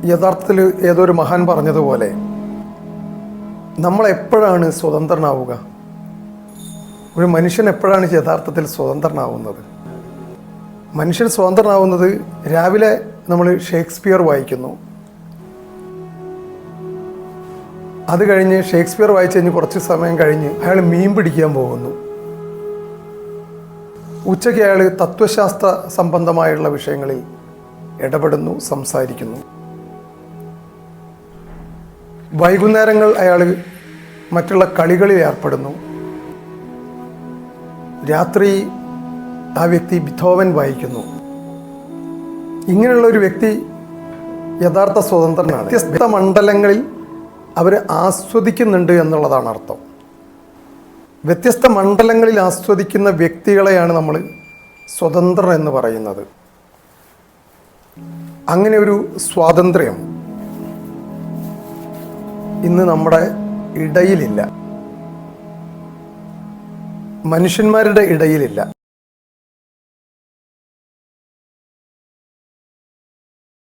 യഥാർത്ഥത്തിൽ ഏതൊരു മഹാൻ പറഞ്ഞതുപോലെ നമ്മൾ എപ്പോഴാണ് സ്വതന്ത്രനാവുക? ഒരു മനുഷ്യൻ എപ്പോഴാണ് യഥാർത്ഥത്തിൽ സ്വതന്ത്രനാവുന്നത്? മനുഷ്യൻ സ്വതന്ത്രനാവുന്നത് രാവിലെ നമ്മൾ ഷേക്സ്പിയർ വായിക്കുന്നു, അത് കഴിഞ്ഞ് ഷേക്സ്പിയർ വായിച്ചു കഴിഞ്ഞ് കുറച്ച് സമയം കഴിഞ്ഞ് അയാൾ മീൻ പിടിക്കാൻ പോകുന്നു. ഉച്ചയ്ക്ക് അയാൾ തത്വശാസ്ത്ര സംബന്ധമായുള്ള വിഷയങ്ങളിൽ ഇടപെടുന്നു, സംസാരിക്കുന്നു. വൈകുന്നേരങ്ങൾ അയാൾ മറ്റുള്ള കളികളിൽ ഏർപ്പെടുന്നു. രാത്രി ആ വ്യക്തി ബിഥോവൻ വായിക്കുന്നു. ഇങ്ങനെയുള്ള ഒരു വ്യക്തി യഥാർത്ഥ സ്വതന്ത്രനാണ്. വ്യത്യസ്ത മണ്ഡലങ്ങളിൽ അവർ ആസ്വദിക്കുന്നുണ്ട് എന്നുള്ളതാണ് അർത്ഥം. വ്യത്യസ്ത മണ്ഡലങ്ങളിൽ ആസ്വദിക്കുന്ന വ്യക്തികളെയാണ് നമ്മൾ സ്വതന്ത്രർ എന്ന് പറയുന്നത്. അങ്ങനെ ഒരു സ്വാതന്ത്ര്യം ഇന്ന് നമ്മുടെ ഇടയിലില്ല, മനുഷ്യന്മാരുടെ ഇടയിലില്ല.